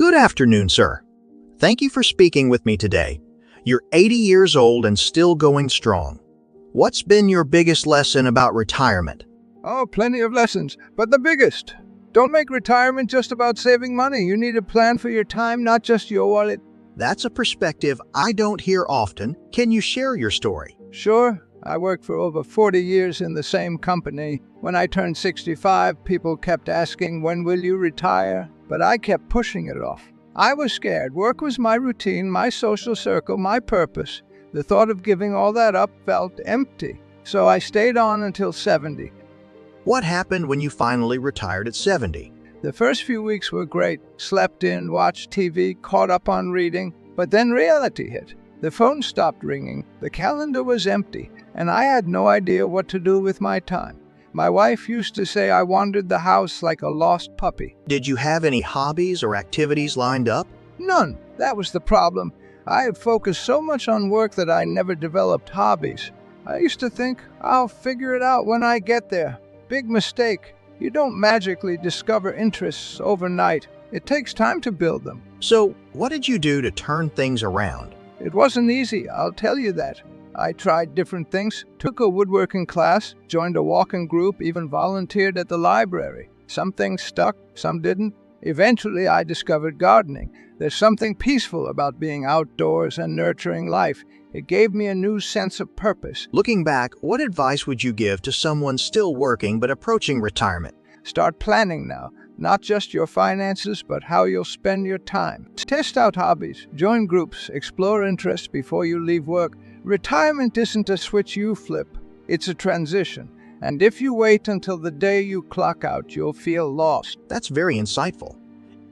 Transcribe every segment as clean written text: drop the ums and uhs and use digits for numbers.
Good afternoon, sir. Thank you for speaking with me today. You're 80 years old and still going strong. What's been your biggest lesson about retirement? Oh, plenty of lessons, but the biggest. Don't make retirement just about saving money. You need a plan for your time, not just your wallet. That's a perspective I don't hear often. Can you share your story? Sure, I worked for over 40 years in the same company. When I turned 65, people kept asking, "When will you retire?" But I kept pushing it off. I was scared. Work was my routine, my social circle, my purpose. The thought of giving all that up felt empty. So I stayed on until 70. What happened when you finally retired at 70? The first few weeks were great. Slept in, watched TV, caught up on reading. But then reality hit. The phone stopped ringing, the calendar was empty, and I had no idea what to do with my time. My wife used to say I wandered the house like a lost puppy. Did you have any hobbies or activities lined up? None. That was the problem. I had focused so much on work that I never developed hobbies. I used to think, I'll figure it out when I get there. Big mistake. You don't magically discover interests overnight. It takes time to build them. So, what did you do to turn things around? It wasn't easy, I'll tell you that. I tried different things, took a woodworking class, joined a walking group, even volunteered at the library. Some things stuck, some didn't. Eventually, I discovered gardening. There's something peaceful about being outdoors and nurturing life. It gave me a new sense of purpose. Looking back, what advice would you give to someone still working but approaching retirement? Start planning now. Not just your finances, but how you'll spend your time. Test out hobbies, join groups, explore interests before you leave work. Retirement isn't a switch you flip, it's a transition. And if you wait until the day you clock out, you'll feel lost. That's very insightful.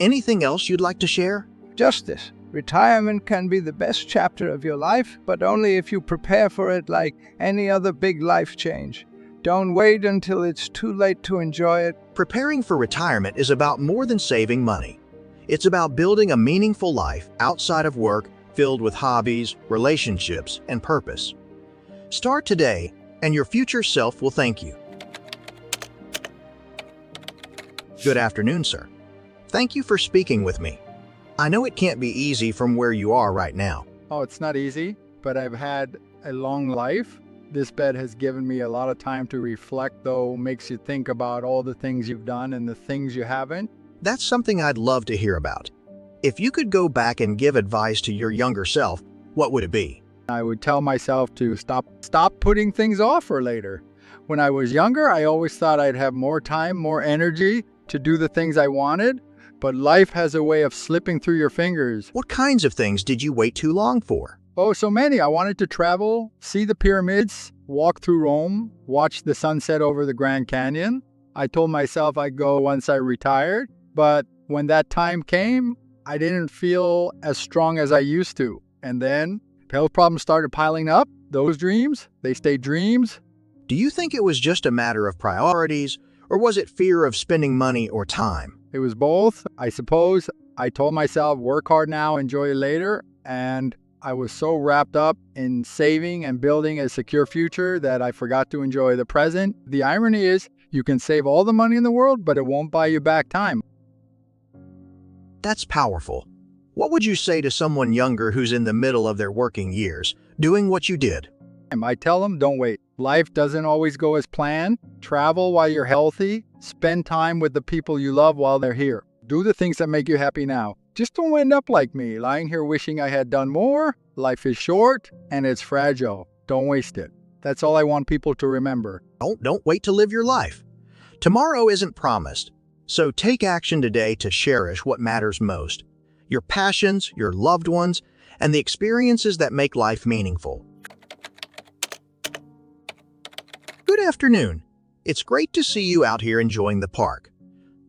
Anything else you'd like to share? Just this. Retirement can be the best chapter of your life, but only if you prepare for it like any other big life change. Don't wait until it's too late to enjoy it. Preparing for retirement is about more than saving money. It's about building a meaningful life outside of work, filled with hobbies, relationships, and purpose. Start today, and your future self will thank you. Good afternoon, sir. Thank you for speaking with me. I know it can't be easy from where you are right now. Oh, it's not easy, but I've had a long life. This bed has given me a lot of time to reflect, though, makes you think about all the things you've done and the things you haven't. That's something I'd love to hear about. If you could go back and give advice to your younger self, what would it be? I would tell myself to stop putting things off for later. When I was younger, I always thought I'd have more time, more energy to do the things I wanted, but life has a way of slipping through your fingers. What kinds of things did you wait too long for? Oh, so many. I wanted to travel, see the pyramids, walk through Rome, watch the sunset over the Grand Canyon. I told myself I'd go once I retired, but when that time came, I didn't feel as strong as I used to. And then health problems started piling up. Those dreams, they stayed dreams. Do you think it was just a matter of priorities, or was it fear of spending money or time? It was both, I suppose. I told myself, work hard now, enjoy later, and I was so wrapped up in saving and building a secure future that I forgot to enjoy the present. The irony is, you can save all the money in the world, but it won't buy you back time. That's powerful. What would you say to someone younger who's in the middle of their working years, doing what you did? I tell them, don't wait. Life doesn't always go as planned. Travel while you're healthy. Spend time with the people you love while they're here. Do the things that make you happy now. Just don't end up like me, lying here wishing I had done more. Life is short and it's fragile. Don't waste it. That's all I want people to remember. Don't wait to live your life. Tomorrow isn't promised, so take action today to cherish what matters most. Your passions, your loved ones, and the experiences that make life meaningful. Good afternoon. It's great to see you out here enjoying the park.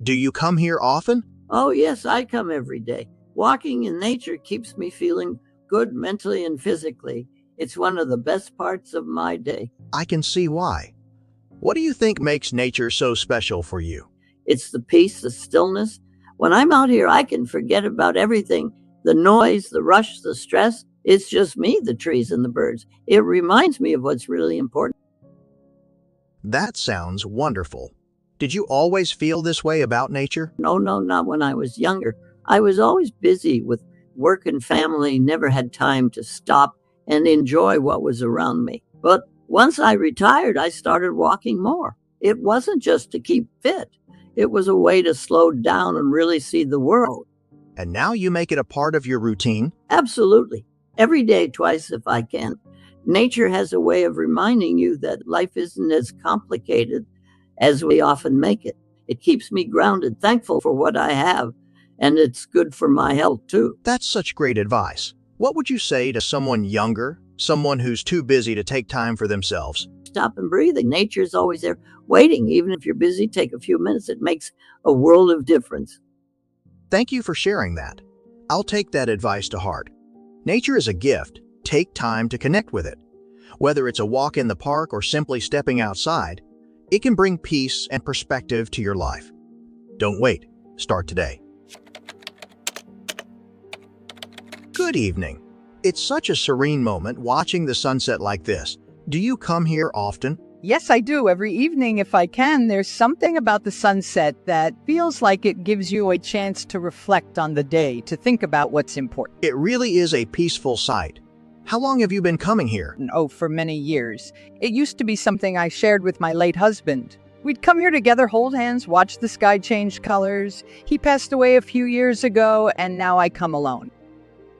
Do you come here often? Oh, yes, I come every day. Walking in nature keeps me feeling good mentally and physically. It's one of the best parts of my day. I can see why. What do you think makes nature so special for you? It's the peace, the stillness. When I'm out here, I can forget about everything. The noise, the rush, the stress. It's just me, the trees and the birds. It reminds me of what's really important. That sounds wonderful. Did you always feel this way about nature? No, not when I was younger. I was always busy with work and family, never had time to stop and enjoy what was around me. But once I retired, I started walking more. It wasn't just to keep fit, it was a way to slow down and really see the world. And now you make it a part of your routine? Absolutely. Every day, twice if I can. Nature has a way of reminding you that life isn't as complicated as we often make it. It keeps me grounded, thankful for what I have, and it's good for my health too. That's such great advice. What would you say to someone younger, someone who's too busy to take time for themselves? Stop and breathe. Nature's always there waiting. Even if you're busy, take a few minutes. It makes a world of difference. Thank you for sharing that. I'll take that advice to heart. Nature is a gift. Take time to connect with it. Whether it's a walk in the park or simply stepping outside, it can bring peace and perspective to your life. Don't wait. Start today. Good evening. It's such a serene moment watching the sunset like this. Do you come here often? Yes, I do. Every evening, if I can, there's something about the sunset that feels like it gives you a chance to reflect on the day, to think about what's important. It really is a peaceful sight. How long have you been coming here? And for many years. It used to be something I shared with my late husband. We'd come here together, hold hands, watch the sky change colors. He passed away a few years ago, and now I come alone.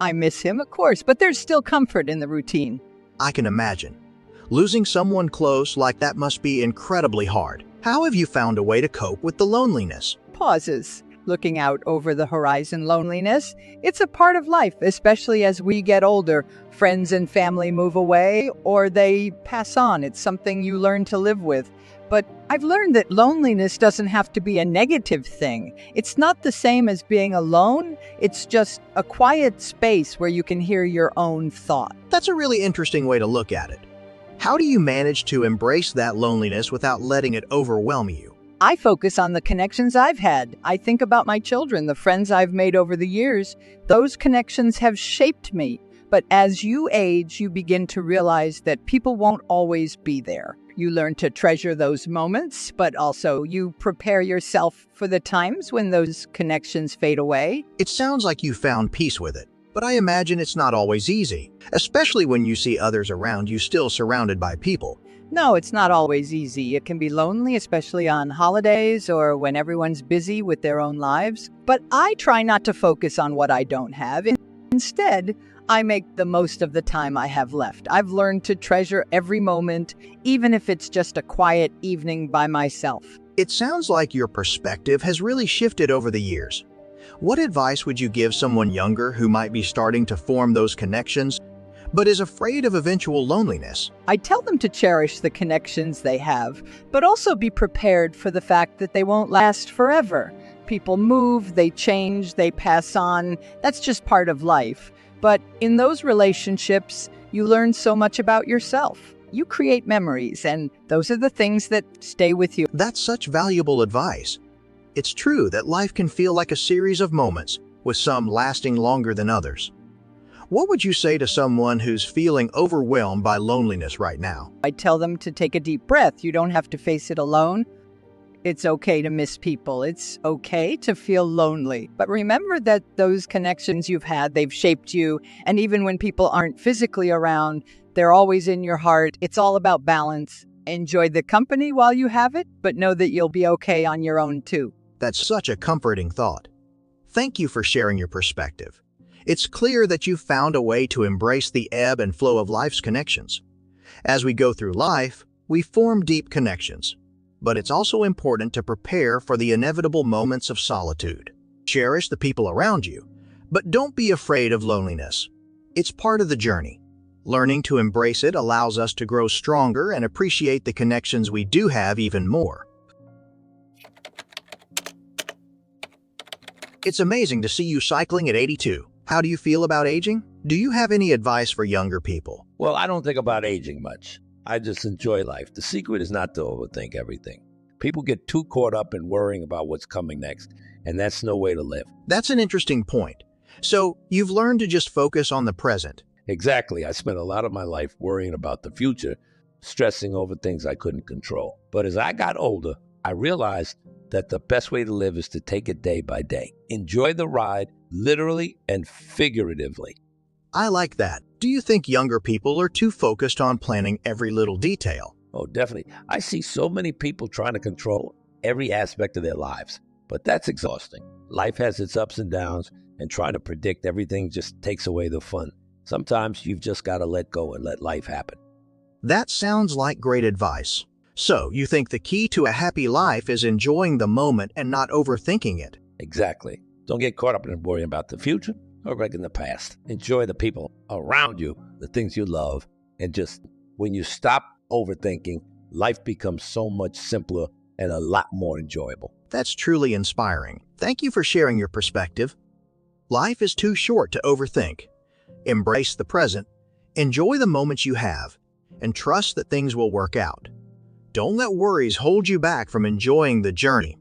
I miss him, of course, but there's still comfort in the routine. I can imagine. Losing someone close like that must be incredibly hard. How have you found a way to cope with the loneliness? Pauses. Looking out over the horizon loneliness. It's a part of life, especially as we get older. Friends and family move away or they pass on. It's something you learn to live with. But I've learned that loneliness doesn't have to be a negative thing. It's not the same as being alone. It's just a quiet space where you can hear your own thought. That's a really interesting way to look at it. How do you manage to embrace that loneliness without letting it overwhelm you? I focus on the connections I've had. I think about my children, the friends I've made over the years. Those connections have shaped me. But as you age, you begin to realize that people won't always be there. You learn to treasure those moments, but also you prepare yourself for the times when those connections fade away. It sounds like you found peace with it, but I imagine it's not always easy, especially when you see others around you still surrounded by people. No, it's not always easy. It can be lonely, especially on holidays or when everyone's busy with their own lives. But I try not to focus on what I don't have. Instead, I make the most of the time I have left. I've learned to treasure every moment, even if it's just a quiet evening by myself. It sounds like your perspective has really shifted over the years. What advice would you give someone younger who might be starting to form those connections, but is afraid of eventual loneliness? I tell them to cherish the connections they have, but also be prepared for the fact that they won't last forever. People move, they change, they pass on. That's just part of life. But in those relationships, you learn so much about yourself. You create memories, and those are the things that stay with you. That's such valuable advice. It's true that life can feel like a series of moments, with some lasting longer than others. What would you say to someone who's feeling overwhelmed by loneliness right now? I tell them to take a deep breath. You don't have to face it alone. It's okay to miss people. It's okay to feel lonely. But remember that those connections you've had, they've shaped you. And even when people aren't physically around, they're always in your heart. It's all about balance. Enjoy the company while you have it, but know that you'll be okay on your own too. That's such a comforting thought. Thank you for sharing your perspective. It's clear that you've found a way to embrace the ebb and flow of life's connections. As we go through life, we form deep connections. But it's also important to prepare for the inevitable moments of solitude. Cherish the people around you, but don't be afraid of loneliness. It's part of the journey. Learning to embrace it allows us to grow stronger and appreciate the connections we do have even more. It's amazing to see you cycling at 82. How do you feel about aging? Do you have any advice for younger people? Well, I don't think about aging much. I just enjoy life. The secret is not to overthink everything. People get too caught up in worrying about what's coming next, and that's no way to live. That's an interesting point. So, you've learned to just focus on the present. Exactly. I spent a lot of my life worrying about the future, stressing over things I couldn't control. But as I got older, I realized that the best way to live is to take it day by day. Enjoy the ride, literally and figuratively. I like that. Do you think younger people are too focused on planning every little detail? Oh, definitely. I see so many people trying to control every aspect of their lives, but that's exhausting. Life has its ups and downs, and trying to predict everything just takes away the fun. Sometimes you've just got to let go and let life happen. That sounds like great advice. So, you think the key to a happy life is enjoying the moment and not overthinking it? Exactly. Don't get caught up in worrying about the future or back in the past. Enjoy the people around you, the things you love, and just when you stop overthinking, life becomes so much simpler and a lot more enjoyable. That's truly inspiring. Thank you for sharing your perspective. Life is too short to overthink. Embrace the present, enjoy the moments you have, and trust that things will work out. Don't let worries hold you back from enjoying the journey.